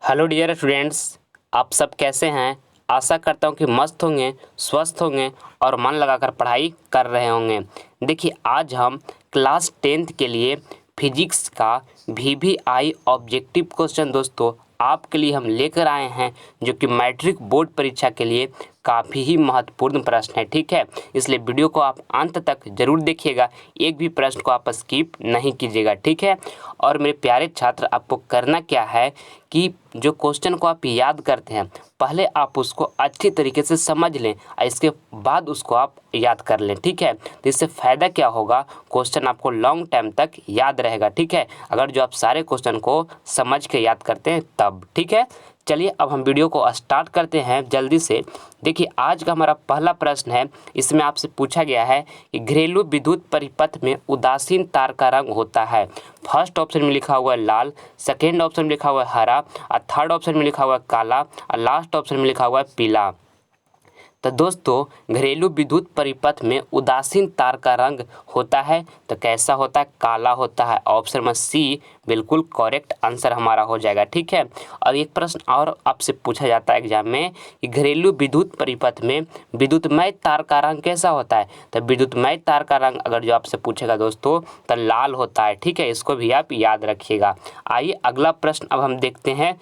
Hello dear students, आप सब कैसे हैं। आशा करता हूं कि मस्त होंगे, स्वस्थ होंगे और मन लगाकर पढ़ाई कर रहे होंगे। देखिए, आज हम क्लास 10th के लिए फिजिक्स का VVI ऑब्जेक्टिव क्वेश्चन दोस्तों आपके लिए हम लेकर आए हैं, जो कि मैट्रिक बोर्ड परीक्षा के लिए काफ़ी ही महत्वपूर्ण प्रश्न है। ठीक है, इसलिए वीडियो को आप अंत तक जरूर देखिएगा, एक भी प्रश्न को आप स्किप नहीं कीजिएगा। ठीक है, और मेरे प्यारे छात्र, आपको करना क्या है कि जो क्वेश्चन को आप याद करते हैं, पहले आप उसको अच्छी तरीके से समझ लें और इसके बाद उसको आप याद कर लें। ठीक है, तो इससे फ़ायदा क्या होगा, क्वेश्चन आपको लॉन्ग टाइम तक याद रहेगा। ठीक है, अगर जो आप सारे क्वेश्चन को समझ के याद करते हैं तब। ठीक है, चलिए अब हम वीडियो को स्टार्ट करते हैं जल्दी से। देखिए, आज का हमारा पहला प्रश्न है, इसमें आपसे पूछा गया है कि घरेलू विद्युत परिपथ में उदासीन तार का रंग होता है। फर्स्ट ऑप्शन में लिखा हुआ है लाल, सेकेंड ऑप्शन में लिखा हुआ है हरा और थर्ड ऑप्शन में लिखा हुआ है काला और लास्ट ऑप्शन में लिखा हुआ है पीला। तो दोस्तों, घरेलू विद्युत परिपथ में उदासीन तार का रंग होता है तो कैसा होता है, काला होता है। ऑप्शन नंबर सी बिल्कुल करेक्ट आंसर हमारा हो जाएगा। ठीक है, और एक प्रश्न और आपसे पूछा जाता है एग्जाम में कि घरेलू विद्युत परिपथ में विद्युतमय तार का रंग कैसा होता है। तो विद्युतमय तार का रंग अगर जो आपसे पूछेगा दोस्तों तो लाल होता है। ठीक है, इसको भी आप याद रखिएगा। आइए अगला प्रश्न अब हम देखते हैं।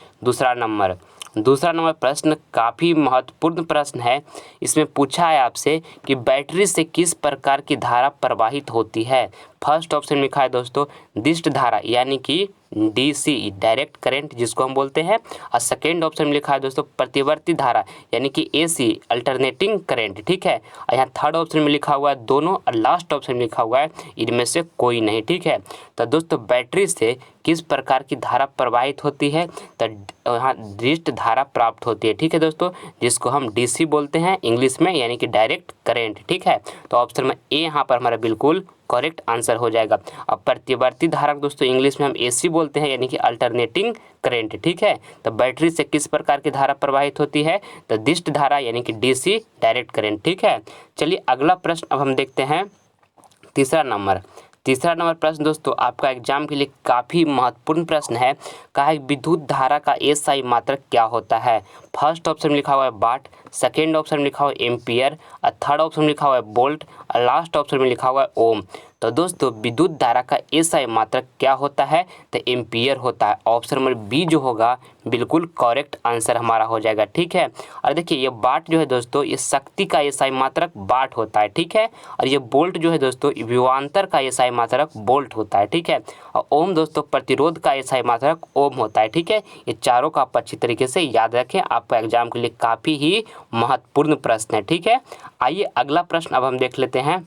दूसरा नंबर प्रश्न काफ़ी महत्वपूर्ण प्रश्न है। इसमें पूछा है आपसे कि बैटरी से किस प्रकार की धारा प्रवाहित होती है। फर्स्ट ऑप्शन में लिखा है दोस्तों दिष्ट धारा, यानी कि DC डायरेक्ट करंट जिसको हम बोलते हैं, और सेकेंड ऑप्शन में लिखा है दोस्तों प्रतिवर्ती धारा, यानी कि AC अल्टरनेटिंग करंट। ठीक है, और यहाँ थर्ड ऑप्शन में लिखा हुआ है दोनों और लास्ट ऑप्शन में लिखा हुआ है इनमें से कोई नहीं। ठीक है, तो दोस्तों बैटरी से किस प्रकार की धारा प्रवाहित होती है, तो यहाँ दृष्ट धारा प्राप्त होती है। ठीक है दोस्तों, जिसको हम DC बोलते हैं इंग्लिश में, यानी कि डायरेक्ट करंट। ठीक है, तो ऑप्शन में ए यहाँ पर हमारा बिल्कुल करेक्ट आंसर हो जाएगा। अब प्रतिवर्ती धारा दोस्तों इंग्लिश में हम AC बोलते हैं, यानी कि अल्टरनेटिंग करंट। ठीक है, तो बैटरी से किस प्रकार की धारा प्रवाहित होती है, तो दिष्ट धारा, यानी कि DC डायरेक्ट करंट। ठीक है, चलिए अगला प्रश्न अब हम देखते हैं। तीसरा नंबर प्रश्न दोस्तों आपका एग्जाम के लिए काफ़ी महत्वपूर्ण प्रश्न है। कहा है विद्युत धारा का SI मात्रक क्या होता है। फर्स्ट ऑप्शन में लिखा हुआ है वाट, सेकेंड ऑप्शन में लिखा हुआ है एम्पियर और थर्ड ऑप्शन में लिखा हुआ है वोल्ट और लास्ट ऑप्शन में लिखा हुआ है ओम। तो दोस्तों विद्युत धारा का SI मात्रक क्या होता है, तो एम्पियर होता है। ऑप्शन नंबर बी जो होगा बिल्कुल करेक्ट आंसर हमारा हो जाएगा। ठीक है, और देखिए ये वाट जो है दोस्तों, ये शक्ति का SI मात्रक वाट होता है। ठीक है, और ये वोल्ट जो है दोस्तों विभवांतर का SI मात्रक वोल्ट होता है। ठीक है, और ओम दोस्तों प्रतिरोध का SI मात्रक ओम होता है। ठीक है, ये चारों का आप अच्छी तरीके से याद रखें, आपका एग्जाम के लिए काफ़ी ही महत्वपूर्ण प्रश्न है। ठीक है, आइए अगला प्रश्न अब हम देख लेते हैं।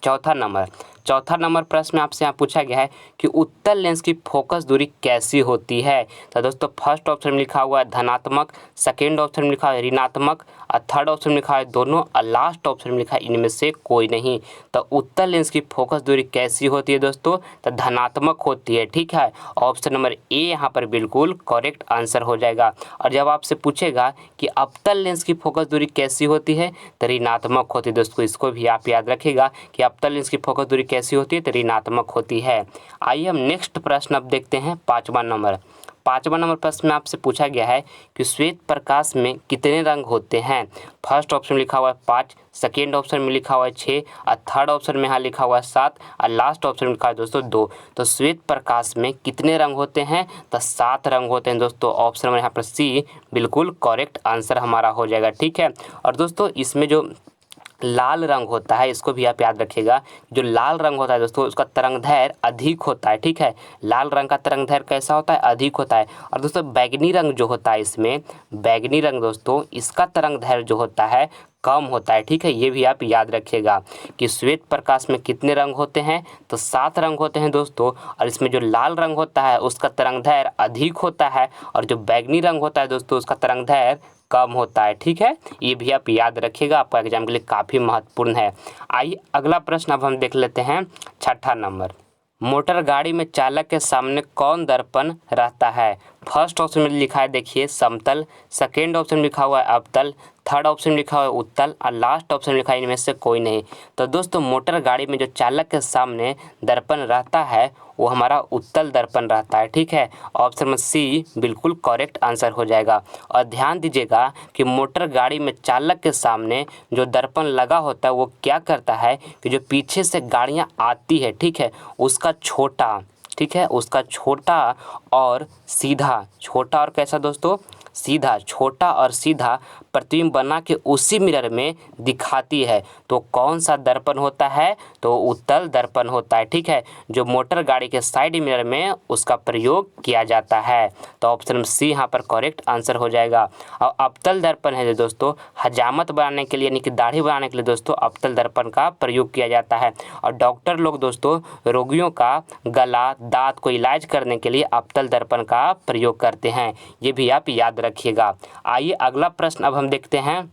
चौथा नंबर प्रश्न में आपसे यहाँ पूछा गया है कि उत्तल लेंस की फोकस दूरी कैसी होती है। तो दोस्तों फर्स्ट ऑप्शन में लिखा हुआ है धनात्मक, सेकेंड ऑप्शन में लिखा है ऋणात्मक और थर्ड ऑप्शन में लिखा है दोनों और लास्ट ऑप्शन में लिखा है इनमें से कोई नहीं। तो उत्तल लेंस की फोकस दूरी कैसी होती है दोस्तों, तो धनात्मक होती है। ठीक है, ऑप्शन नंबर ए यहाँ पर बिल्कुल करेक्ट आंसर हो जाएगा। और जब आपसे पूछेगा कि अवतल लेंस की फोकस दूरी कैसी होती है, तो ऋणात्मक होती है दोस्तों, इसको भी आप याद रखिएगा कि अवतल लेंस की फोकस दूरी कैसी होती है, तो ऋणात्मक होती है। आइए हम नेक्स्ट प्रश्न अब देखते हैं। पाँचवा नंबर प्रश्न में आपसे पूछा गया है कि श्वेत प्रकाश में कितने रंग होते हैं। फर्स्ट ऑप्शन में लिखा हुआ है 5, सेकेंड ऑप्शन में लिखा हुआ है 6 और थर्ड ऑप्शन में यहाँ लिखा हुआ है 7 और लास्ट ऑप्शन में लिखा है दोस्तों 2। तो श्वेत प्रकाश में कितने रंग होते हैं, तो 7 रंग होते हैं दोस्तों। ऑप्शन में यहाँ पर सी बिल्कुल करेक्ट आंसर हमारा हो जाएगा। ठीक है, और दोस्तों इसमें जो लाल रंग होता है, इसको भी आप याद रखिएगा, जो लाल रंग होता है दोस्तों उसका तरंगदैर्घ्य अधिक होता है। ठीक है, लाल रंग का तरंगदैर्घ्य कैसा होता है, अधिक होता है। और दोस्तों बैगनी रंग जो होता है, इसमें बैगनी रंग दोस्तों इसका तरंगदैर्घ्य जो होता है कम होता है। ठीक है, ये भी आप याद रखिएगा कि श्वेत प्रकाश में कितने रंग होते हैं, तो 7 रंग होते हैं दोस्तों। और इसमें जो लाल रंग होता है उसका तरंगदैर्घ्य अधिक होता है और जो बैगनी रंग होता है दोस्तों उसका तरंगदैर्घ्य कम होता है। ठीक है, ये भी आप याद रखिएगा, आपका एग्जाम के लिए काफ़ी महत्वपूर्ण है। आइए अगला प्रश्न अब हम देख लेते हैं। छठा नंबर, मोटर गाड़ी में चालक के सामने कौन दर्पण रहता है। फर्स्ट ऑप्शन में लिखा है देखिए समतल, सेकेंड ऑप्शन में लिखा हुआ है अवतल, थर्ड ऑप्शन में लिखा हुआ है उत्तल और लास्ट ऑप्शन में लिखा है इनमें से कोई नहीं। तो दोस्तों मोटर गाड़ी में जो चालक के सामने दर्पण रहता है वो हमारा उत्तल दर्पण रहता है, ठीक है। ऑप्शन में सी बिल्कुल करेक्ट आंसर हो जाएगा। और ध्यान दीजिएगा कि मोटर गाड़ी में चालक के सामने जो दर्पण लगा होता है वो क्या करता है कि जो पीछे से गाड़ियाँ आती है, ठीक है, उसका छोटा, ठीक है, उसका छोटा और सीधा, छोटा और कैसा दोस्तों, सीधा, छोटा और सीधा प्रतिबिंब बना के उसी मिरर में दिखाती है। तो कौन सा दर्पण होता है, तो उत्तल दर्पण होता है, ठीक है, जो मोटर गाड़ी के साइड मिरर में उसका प्रयोग किया जाता है। तो ऑप्शन सी यहाँ पर करेक्ट आंसर हो जाएगा। और अवतल दर्पण है जो दोस्तों हजामत बनाने के लिए यानी कि दाढ़ी बनाने के लिए दोस्तों अवतल दर्पण का प्रयोग किया जाता है। और डॉक्टर लोग दोस्तों रोगियों का गला, दांत को इलाज करने के लिए अवतल दर्पण का प्रयोग करते हैं, ये भी आप याद रखिएगा। आइए अगला प्रश्न अब हम देखते हैं।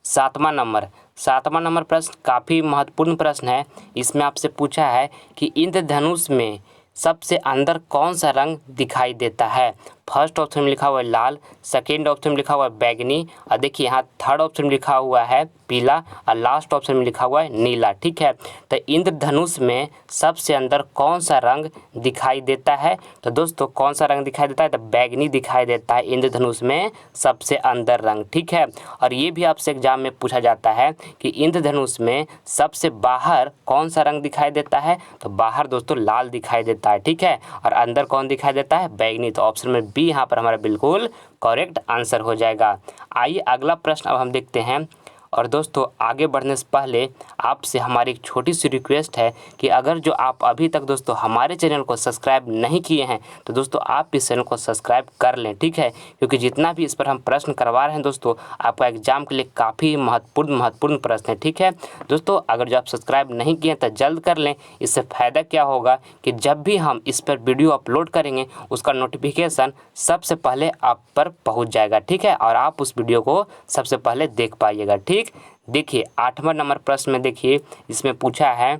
सातवां नंबर प्रश्न काफ़ी महत्वपूर्ण प्रश्न है। इसमें आपसे पूछा है कि इंद्रधनुष में सबसे अंदर कौन सा रंग दिखाई देता है। फर्स्ट ऑप्शन में लिखा हुआ है लाल, सेकेंड ऑप्शन में लिखा हुआ है बैगनी और देखिए यहाँ थर्ड ऑप्शन में लिखा हुआ है पीला और लास्ट ऑप्शन में लिखा हुआ है नीला, ठीक है। तो इंद्रधनुष में सबसे अंदर कौन सा रंग दिखाई देता है, तो दोस्तों कौन सा रंग दिखाई देता है, तो बैगनी दिखाई देता है इंद्रधनुष में सबसे अंदर रंग, ठीक है। और ये भी आपसे एग्जाम में पूछा जाता है कि इंद्रधनुष में सबसे बाहर कौन सा रंग दिखाई देता है, तो बाहर दोस्तों लाल दिखाई देता है, ठीक है, और अंदर कौन दिखाई देता है, बैगनी। तो ऑप्शन में बी यहाँ पर हमारा बिल्कुल करेक्ट आंसर हो जाएगा। आइए अगला प्रश्न अब हम देखते हैं। और दोस्तों आगे बढ़ने से पहले आपसे हमारी एक छोटी सी रिक्वेस्ट है कि अगर जो आप अभी तक दोस्तों हमारे चैनल को सब्सक्राइब नहीं किए हैं तो दोस्तों आप इस चैनल को सब्सक्राइब कर लें, ठीक है, क्योंकि जितना भी इस पर हम प्रश्न करवा रहे हैं दोस्तों आपका एग्जाम के लिए काफ़ी महत्वपूर्ण प्रश्न है, ठीक है। दोस्तों अगर जो आप सब्सक्राइब नहीं किए तो जल्द कर लें। इससे फ़ायदा क्या होगा कि जब भी हम इस पर वीडियो अपलोड करेंगे उसका नोटिफिकेशन सबसे पहले आप पर पहुँच जाएगा, ठीक है, और आप उस वीडियो को सबसे पहले देख पाइएगा, ठीक। देखिए 8वां नंबर प्रश्न में देखिए इसमें पूछा है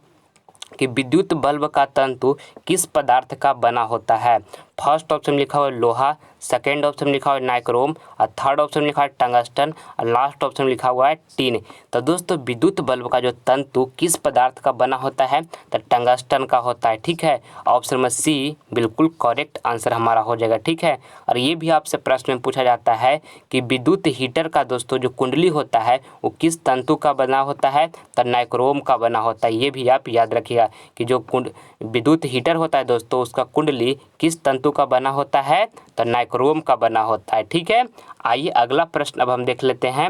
कि विद्युत बल्ब का तंतु किस पदार्थ का बना होता है। फर्स्ट ऑप्शन में लिखा हुआ है लोहा, सेकेंड ऑप्शन में लिखा हुआ है नाइक्रोम और थर्ड ऑप्शन में लिखा है टंगस्टन और लास्ट ऑप्शन में लिखा हुआ है टीन। तो दोस्तों विद्युत बल्ब का जो तंतु किस पदार्थ का बना होता है, तो टंगस्टन का होता है, ठीक है। ऑप्शन में सी बिल्कुल करेक्ट आंसर हमारा हो जाएगा, ठीक है। और ये भी आपसे प्रश्न में पूछा जाता है कि विद्युत हीटर का दोस्तों जो कुंडली होता है वो किस तंतु का बना होता है, तो नाइक्रोम का बना होता है। ये भी आप याद रखिएगा कि जो विद्युत हीटर होता है दोस्तों उसका कुंडली किस तंतु का बना होता है, तो नाइक्रोम का बना होता है, ठीक है। आइए अगला प्रश्न अब हम देख लेते हैं।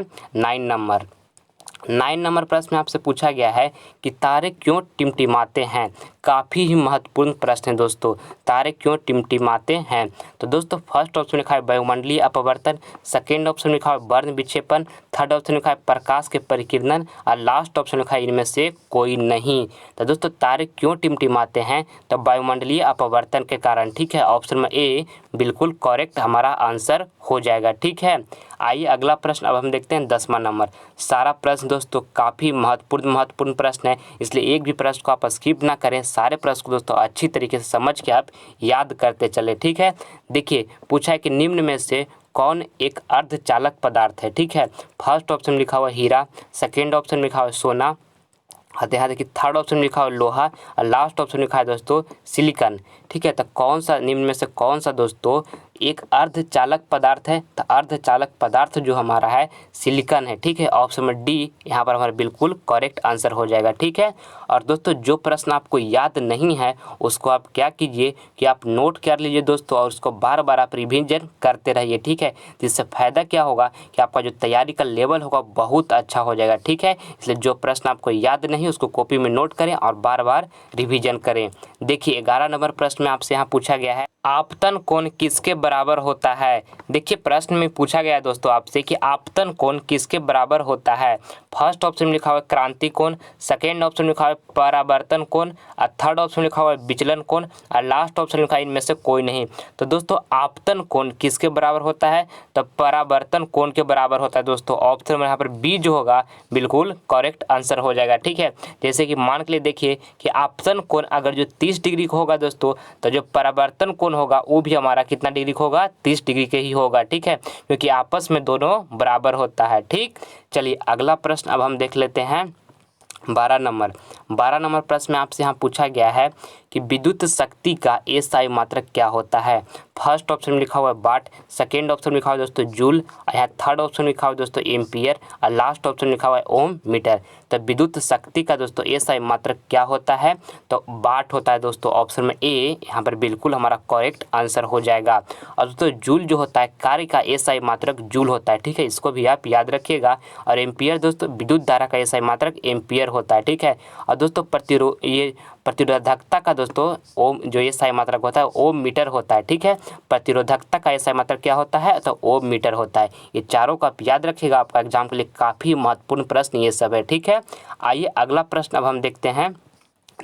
9 नंबर प्रश्न में आपसे पूछा गया है कि तारे क्यों टिमटिमाते हैं। काफ़ी ही महत्वपूर्ण प्रश्न है दोस्तों, तारे क्यों टिमटिमाते हैं। तो दोस्तों फर्स्ट ऑप्शन लिखा है वायुमंडलीय अपवर्तन, सेकेंड ऑप्शन लिखा है वर्ण विक्षेपण, थर्ड ऑप्शन लिखा है प्रकाश के परिकिरणन और लास्ट ऑप्शन लिखा है इनमें से कोई नहीं। तो दोस्तों तारे क्यों टिमटिमाते हैं, तो वायुमंडलीय अपवर्तन के कारण, ठीक है। ऑप्शन में ए बिल्कुल करेक्ट हमारा आंसर हो जाएगा, ठीक है। आइए अगला प्रश्न अब हम देखते हैं 10वां नंबर। सारा प्रश्न दोस्तों काफ़ी महत्वपूर्ण प्रश्न है, इसलिए एक भी प्रश्न को आप स्किप ना करें, सारे प्रश्न को दोस्तों अच्छी तरीके से समझ के आप याद करते चले, ठीक है। देखिए पूछा है कि निम्न में से कौन एक अर्धचालक पदार्थ है, ठीक है। फर्स्ट ऑप्शन में लिखा हुआ हीरा, सेकेंड ऑप्शन में लिखा हुआ सोना, यहाँ देखिए थर्ड ऑप्शन में लिखा हुआ लोहा और लास्ट ऑप्शन में लिखा है दोस्तों सिलिकॉन, ठीक है। तो कौन सा निम्न में से कौन सा दोस्तों एक अर्धचालक पदार्थ है, तो अर्धचालक पदार्थ जो हमारा है सिलिकॉन है, ठीक है। ऑप्शन में डी यहाँ पर हमारा बिल्कुल करेक्ट आंसर हो जाएगा, ठीक है। और दोस्तों जो प्रश्न आपको याद नहीं है उसको आप क्या कीजिए कि आप नोट कर लीजिए दोस्तों और उसको बार बार आप रिवीजन करते रहिए, ठीक है। जिससे फ़ायदा क्या होगा कि आपका जो तैयारी का लेवल होगा बहुत अच्छा हो जाएगा, ठीक है। इसलिए जो प्रश्न आपको याद नहीं उसको कॉपी में नोट करें और बार बार रिवीजन करें। देखिए 11 नंबर प्रश्न में आपसे यहाँ पूछा गया है आपतन कोण किसके बराबर होता है। देखिए प्रश्न में पूछा गया है दोस्तों आपसे कि आपतन कोण किसके बराबर होता है। फर्स्ट ऑप्शन में लिखा हुआ है क्रांति कोण, सेकेंड ऑप्शन में लिखा हुआ है परावर्तन कोण और थर्ड ऑप्शन में लिखा हुआ है विचलन कोण और लास्ट ऑप्शन लिखा है इनमें से कोई नहीं। तो दोस्तों आपतन कोण किसके बराबर होता है, तो परावर्तन कोण के बराबर होता है दोस्तों। ऑप्शन में यहाँ पर बी जो होगा बिल्कुल करेक्ट आंसर हो जाएगा, ठीक है। जैसे कि मान के लिए देखिए कि आपतन कोण अगर जो 30 डिग्री का होगा दोस्तों, तो जो परावर्तन कोण होगा वो भी हमारा कितना डिग्री अधिक होगा, 30 डिग्री के ही होगा, ठीक है, क्योंकि आपस में दोनों बराबर होता है। ठीक, चलिए अगला प्रश्न अब हम देख लेते हैं 12 नंबर प्रश्न में आपसे यहाँ पूछा गया है कि विद्युत शक्ति का एसआई मात्रक क्या होता है। फर्स्ट ऑप्शन में लिखा हुआ है वाट, सेकेंड ऑप्शन में लिखा हुआ है दोस्तों जूल, यहाँ थर्ड ऑप्शन में लिखा हुआ है दोस्तों एम्पियर और लास्ट ऑप्शन में लिखा हुआ है ओम मीटर। तो विद्युत शक्ति का दोस्तों एसआई मात्रक क्या होता है, तो वाट होता है दोस्तों। ऑप्शन में ए यहाँ पर बिल्कुल हमारा करेक्ट आंसर हो जाएगा। और दोस्तों जूल जो होता है कार्य का एसआई मात्रक जूल होता है, ठीक है, इसको भी आप याद रखिएगा। और एम्पियर दोस्तों विद्युत धारा का एसआई मात्रक एम्पियर होता है, ठीक है। और दोस्तों प्रतिरोधकता का दोस्तों ओम जो एसआई मात्रक होता है ओम मीटर होता है, ठीक है। प्रतिरोधकता का एसआई मात्रक क्या होता है, तो ओम मीटर होता है। ये चारों का आप याद रखिएगा, आपका एग्जाम के लिए काफ़ी महत्वपूर्ण प्रश्न ये सब है, ठीक है। आइए अगला प्रश्न अब हम देखते हैं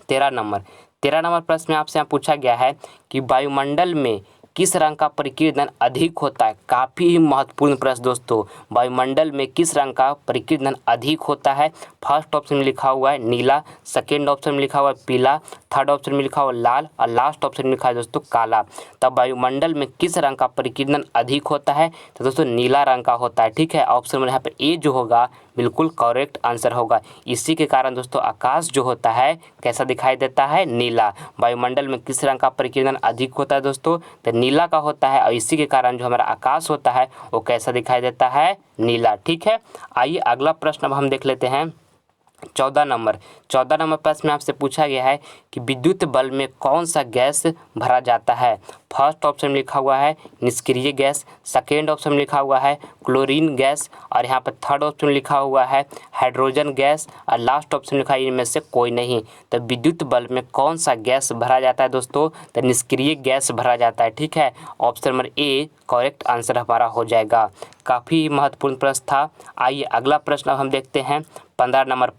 13 नंबर प्रश्न में आपसे यहाँ पूछा गया है कि वायुमंडल में किस रंग का परिकीर्णन अधिक होता है। काफ़ी महत्वपूर्ण प्रश्न दोस्तों, वायुमंडल में किस रंग का परिकीर्णन अधिक होता है। फर्स्ट ऑप्शन में लिखा हुआ है नीला, सेकेंड ऑप्शन में लिखा हुआ है पीला, थर्ड ऑप्शन में लिखा हुआ है लाल और लास्ट ऑप्शन में लिखा है दोस्तों काला। तब वायुमंडल में किस रंग का परिकीर्णन अधिक होता है, तो दोस्तों नीला रंग का होता है, ठीक है। ऑप्शन में यहाँ पर ए जो होगा बिल्कुल करेक्ट आंसर होगा। इसी के कारण दोस्तों आकाश जो होता है कैसा दिखाई देता है, नीला। वायुमंडल में किस रंग का परिकीर्णन अधिक होता है दोस्तों, तो नीला का होता है। और इसी के कारण जो हमारा आकाश होता है वो कैसा दिखाई देता है, नीला, ठीक है। आइए अगला प्रश्न अब हम देख लेते हैं 14 नंबर प्रश्न में आपसे पूछा गया है कि विद्युत बल्ब में कौन सा गैस भरा जाता है। फर्स्ट ऑप्शन में लिखा हुआ है निष्क्रिय गैस, सेकेंड ऑप्शन में लिखा हुआ है क्लोरीन गैस और यहाँ पर थर्ड ऑप्शन में लिखा हुआ है हाइड्रोजन गैस और लास्ट ऑप्शन लिखा है इनमें से कोई नहीं। तो विद्युत बल्ब में कौन सा गैस भरा जाता है दोस्तों, तो निष्क्रिय गैस भरा जाता है, ठीक है। Option number A correct answer हमारा हो जाएगा। काफ़ी महत्वपूर्ण प्रश्न था। आइए अगला प्रश्न अब हम देखते हैं 15 नंबर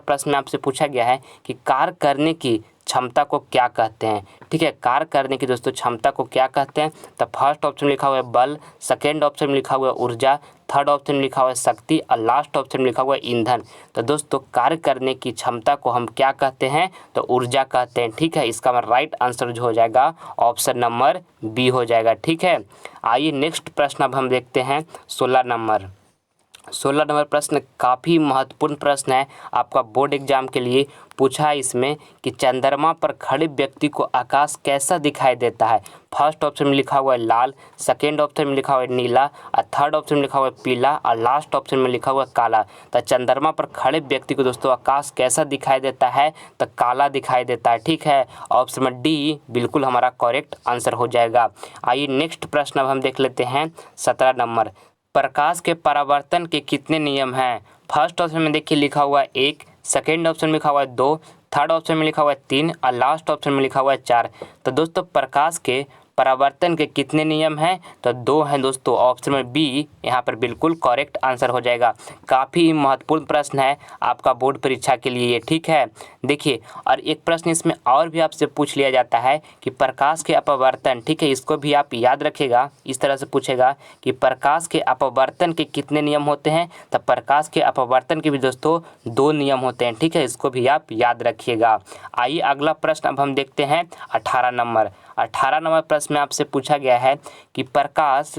प्रश्न में आपसे पूछा गया है कि कार्य करने की क्षमता को क्या कहते हैं, ठीक है। कार्य करने की दोस्तों क्षमता को क्या कहते हैं, तो फर्स्ट ऑप्शन में लिखा हुआ है बल, सेकेंड ऑप्शन में लिखा हुआ है ऊर्जा, थर्ड ऑप्शन में लिखा हुआ है शक्ति और लास्ट ऑप्शन में लिखा हुआ है ईंधन। तो दोस्तों कार्य करने की क्षमता को हम क्या कहते हैं, तो ऊर्जा कहते हैं, ठीक है। इसका राइट आंसर जो हो जाएगा ऑप्शन नंबर बी हो जाएगा, ठीक है। आइए नेक्स्ट प्रश्न अब हम देखते हैं 16 नंबर प्रश्न काफ़ी महत्वपूर्ण प्रश्न है, आपका बोर्ड एग्जाम के लिए पूछा है इसमें कि चंद्रमा पर खड़े व्यक्ति को आकाश कैसा दिखाई देता है। फर्स्ट ऑप्शन में लिखा हुआ है लाल, सेकेंड ऑप्शन में लिखा हुआ है नीला और थर्ड ऑप्शन में लिखा हुआ है पीला और लास्ट ऑप्शन में लिखा हुआ है काला। तो चंद्रमा पर खड़े व्यक्ति को दोस्तों आकाश कैसा दिखाई देता है, तो काला दिखाई देता है, ठीक है। ऑप्शन में डी बिल्कुल हमारा करेक्ट आंसर हो जाएगा। आइए नेक्स्ट प्रश्न अब हम देख लेते हैं 17 नंबर। प्रकाश के परावर्तन के कितने नियम हैं। फर्स्ट ऑप्शन में देखिए लिखा हुआ है 1, सेकेंड ऑप्शन में लिखा हुआ है 2, थर्ड ऑप्शन में लिखा हुआ है 3 और लास्ट ऑप्शन में लिखा हुआ है 4। तो दोस्तों प्रकाश के परावर्तन के कितने नियम हैं, तो 2 हैं दोस्तों। ऑप्शन में बी यहाँ पर बिल्कुल करेक्ट आंसर हो जाएगा। काफ़ी महत्वपूर्ण प्रश्न है आपका बोर्ड परीक्षा के लिए ये, ठीक है। देखिए और एक प्रश्न इसमें और भी आपसे पूछ लिया जाता है कि प्रकाश के अपवर्तन, ठीक है, इसको भी आप याद रखिएगा। इस तरह से पूछेगा कि प्रकाश के अपवर्तन के कितने नियम होते हैं, तो प्रकाश के अपवर्तन के भी दोस्तों 2 नियम होते हैं, ठीक है, इसको भी आप याद रखिएगा। आइए अगला प्रश्न अब हम देखते हैं 18 नंबर प्रश्न में आपसे पूछा गया है कि प्रकाश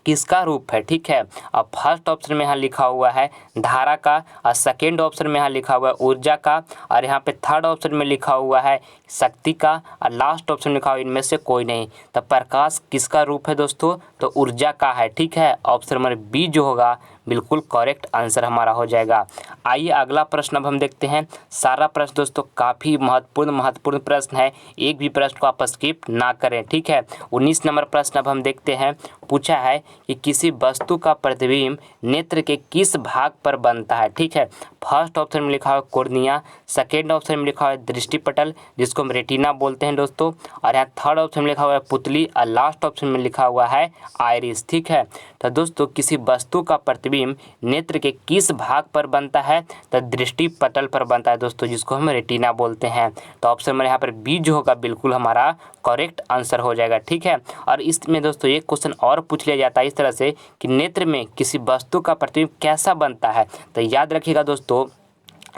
किसका रूप है, ठीक है। और फर्स्ट ऑप्शन में यहाँ लिखा हुआ है धारा का और सेकेंड ऑप्शन में यहाँ लिखा हुआ है ऊर्जा का और यहाँ पे थर्ड ऑप्शन में लिखा हुआ है शक्ति का और लास्ट ऑप्शन लिखा हुआ है इनमें से कोई नहीं। तो प्रकाश किसका रूप है दोस्तों, तो ऊर्जा का है, ठीक है। ऑप्शन नंबर बी जो होगा बिल्कुल करेक्ट आंसर हमारा हो जाएगा। आइए अगला प्रश्न अब हम देखते हैं। सारा प्रश्न दोस्तों काफ़ी महत्वपूर्ण प्रश्न है, एक भी प्रश्न को आप स्किप ना करें, ठीक है। 19 नंबर प्रश्न अब हम देखते हैं। पूछा है कि किसी वस्तु का प्रतिबिंब नेत्र के किस भाग पर बनता है, ठीक है। फर्स्ट ऑप्शन में लिखा हुआ कॉर्निया, सेकेंड ऑप्शन में लिखा हुआ है दृष्टिपटल जिसको हम रेटिना बोलते हैं दोस्तों, और यहाँ थर्ड ऑप्शन में लिखा हुआ है पुतली और लास्ट ऑप्शन में लिखा हुआ है आइरिस, ठीक है। तो दोस्तों किसी वस्तु का प्रतिबिंब नेत्र के किस भाग पर बनता है, तो दृष्टिपटल पर बनता है दोस्तों, जिसको हम रेटिना बोलते हैं। तो ऑप्शन में यहाँ पर बी जो होगा बिल्कुल हमारा करेक्ट आंसर हो जाएगा, ठीक है। और इसमें दोस्तों एक क्वेश्चन और पूछ लिया जाता है इस तरह से कि नेत्र में किसी वस्तु का प्रतिबिंब कैसा बनता है। तो याद रखिएगा दोस्तों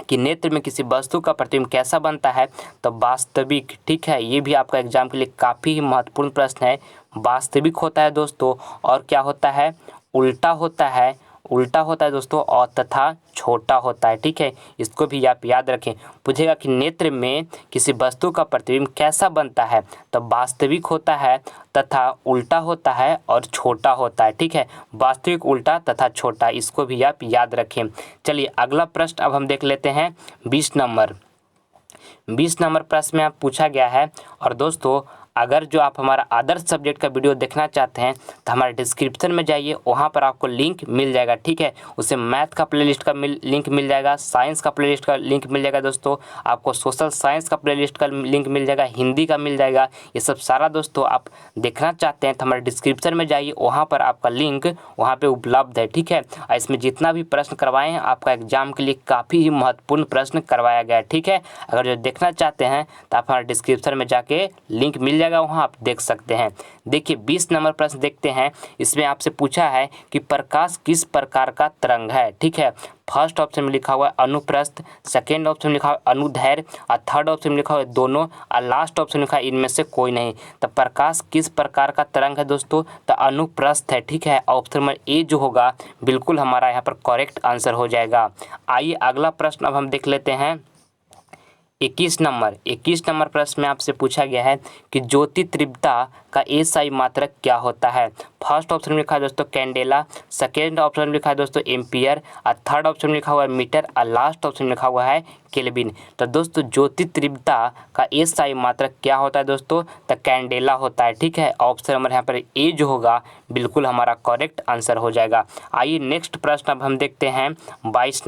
कि नेत्र में किसी वस्तु का प्रतिबिंब कैसा बनता है, तो वास्तविक, ठीक है। ये भी आपका एग्जाम के लिए काफ़ी महत्वपूर्ण प्रश्न है, वास्तविक होता है दोस्तों, और क्या होता है, उल्टा होता है दोस्तों, और तथा छोटा होता है। ठीक है, इसको भी आप याद रखें। पूछेगा कि नेत्र में किसी वस्तु का प्रतिबिंब कैसा बनता है, तो वास्तविक होता है तथा उल्टा होता है और छोटा होता है। ठीक है, वास्तविक, उल्टा तथा छोटा, इसको भी आप याद रखें। चलिए अगला प्रश्न अब हम देख लेते हैं 20 नंबर। 20 नंबर प्रश्न में आप पूछा गया है। और दोस्तों अगर जो आप हमारा आदर्श सब्जेक्ट का वीडियो देखना चाहते हैं तो हमारे डिस्क्रिप्शन में जाइए, वहाँ पर आपको लिंक मिल जाएगा। ठीक है, उससे मैथ का प्लेलिस्ट का लिंक मिल जाएगा, साइंस का प्लेलिस्ट का लिंक मिल जाएगा दोस्तों, आपको सोशल साइंस का प्लेलिस्ट का लिंक मिल जाएगा, हिंदी का मिल जाएगा। ये सब सारा दोस्तों आप देखना चाहते हैं तो हमारे डिस्क्रिप्शन में जाइए, वहाँ पर आपका लिंक वहाँ पर उपलब्ध है। ठीक है, और इसमें जितना भी प्रश्न करवाए हैं आपका एग्जाम के लिए काफ़ी ही महत्वपूर्ण प्रश्न करवाया गया है। ठीक है, अगर जो देखना चाहते हैं तो आप हमारे डिस्क्रिप्शन में जाके लिंक मिल जाएगा, वहाँ आप देख सकते हैं। देखिए 20 नंबर प्रश्न देखते हैं। इसमें आपसे पूछा है कि प्रकाश किस प्रकार का तरंग है। ठीक है, फर्स्ट ऑप्शन में लिखा हुआ है अनुप्रस्थ, सेकेंड ऑप्शन में लिखा हुआ है अनुदैर्घ्य, और थर्ड ऑप्शन में लिखा हुआ है दोनों, और लास्ट ऑप्शन में लिखा है इनमें से कोई नहीं। तो प्रकाश किस प्रकार का तरंग है दोस्तों, तो अनुप्रस्थ है। ठीक है, ऑप्शन नंबर ए जो होगा बिल्कुल हमारा यहाँ पर करेक्ट आंसर हो जाएगा। आइए अगला प्रश्न अब हम देख लेते हैं 21 नंबर प्रश्न में आपसे पूछा गया है कि ज्योति तीव्रता का एसआई मात्रक क्या होता है। फर्स्ट ऑप्शन में लिखा है दोस्तों कैंडेला, सेकेंड ऑप्शन में लिखा है दोस्तों एम्पियर, और थर्ड ऑप्शन में लिखा हुआ है मीटर, और लास्ट ऑप्शन में लिखा हुआ है केल्विन। तो दोस्तों ज्योति तीव्रता का एसआई मात्रक क्या होता है दोस्तों, तो कैंडेला होता है। ठीक है, ऑप्शन नंबर यहाँ पर ए जो होगा बिल्कुल हमारा करेक्ट आंसर हो जाएगा। आइए नेक्स्ट प्रश्न अब हम देखते हैं 22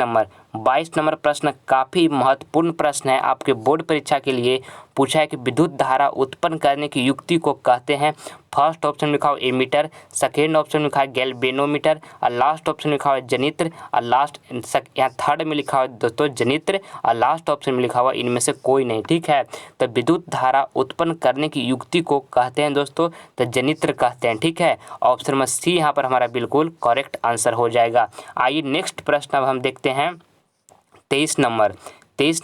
नंबर प्रश्न काफ़ी महत्वपूर्ण प्रश्न है, आपके बोर्ड परीक्षा के लिए पूछा है कि विद्युत धारा उत्पन्न करने की युक्ति को कहते हैं। फर्स्ट ऑप्शन में लिखा हुआ एमीटर, सेकेंड ऑप्शन में लिखा है गैल्वेनोमीटर, और लास्ट ऑप्शन में लिखा हुआ जनित्र, और लास्ट यहाँ थर्ड में लिखा हुआ दोस्तों जनित्र, और लास्ट ऑप्शन में लिखा हुआ इनमें से कोई नहीं। ठीक है, तो विद्युत धारा उत्पन्न करने की युक्ति को कहते हैं दोस्तों, तो जनित्र कहते हैं। ठीक है, ऑप्शन में सी यहाँ पर हमारा बिल्कुल करेक्ट आंसर हो जाएगा। आइए नेक्स्ट प्रश्न अब हम देखते हैं 23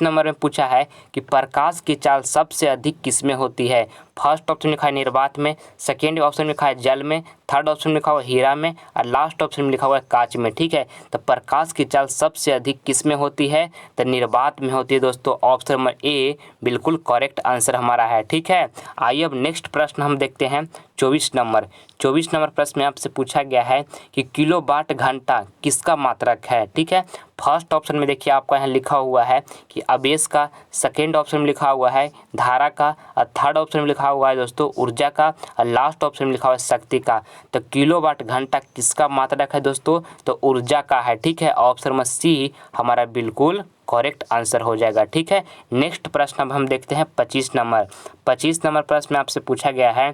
नंबर में पूछा है कि प्रकाश की चाल सबसे अधिक किसमें होती है। फर्स्ट ऑप्शन लिखा है निर्वात में, सेकेंड ऑप्शन लिखा है जल में, थर्ड ऑप्शन लिखा हुआ हीरा में, और लास्ट ऑप्शन में लिखा हुआ है कांच में। ठीक है, तो प्रकाश की चाल सबसे अधिक किसमें होती है, तो निर्वात में होती है दोस्तों। ऑप्शन नंबर ए बिल्कुल करेक्ट आंसर हमारा है। ठीक है, आइए अब नेक्स्ट प्रश्न हम देखते हैं 24 नंबर प्रश्न में आपसे पूछा गया है कि किलोवाट घंटा किसका मात्रक है। ठीक है, फर्स्ट ऑप्शन में देखिए आपका यहाँ लिखा हुआ है कि आवेश का, सेकेंड ऑप्शन में लिखा हुआ है धारा का, और थर्ड ऑप्शन में लिखा हुआ है दोस्तों ऊर्जा का, और लास्ट ऑप्शन में लिखा हुआ है शक्ति का। तो किलोवाट घंटा किसका मात्रक है दोस्तों, तो ऊर्जा का है। ठीक है, ऑप्शन नंबर सी हमारा बिल्कुल करेक्ट आंसर हो जाएगा। ठीक है, नेक्स्ट प्रश्न अब हम देखते हैं 25 नंबर प्रश्न में आपसे पूछा गया है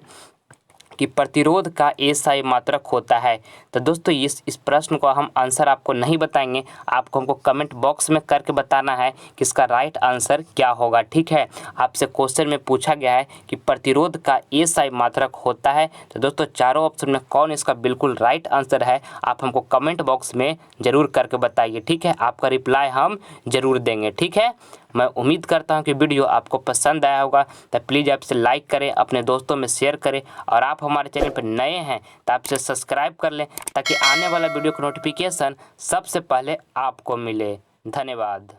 कि प्रतिरोध का एसआई मात्रक होता है। तो दोस्तों इस प्रश्न को हम आंसर आपको नहीं बताएंगे, आपको हमको कमेंट बॉक्स में करके बताना है कि इसका राइट आंसर क्या होगा। ठीक है, आपसे क्वेश्चन में पूछा गया है कि प्रतिरोध का एसआई मात्रक होता है। तो दोस्तों चारों ऑप्शन में कौन इसका बिल्कुल राइट आंसर है, आप हमको कमेंट बॉक्स में ज़रूर करके बताइए। ठीक है, आपका रिप्लाई हम ज़रूर देंगे। ठीक है, मैं उम्मीद करता हूं कि वीडियो आपको पसंद आया होगा, तो प्लीज़ आप इसे लाइक करें, अपने दोस्तों में शेयर करें, और आप हमारे चैनल पर नए हैं तो आप इसे सब्सक्राइब कर लें ताकि आने वाला वीडियो का नोटिफिकेशन सबसे पहले आपको मिले। धन्यवाद।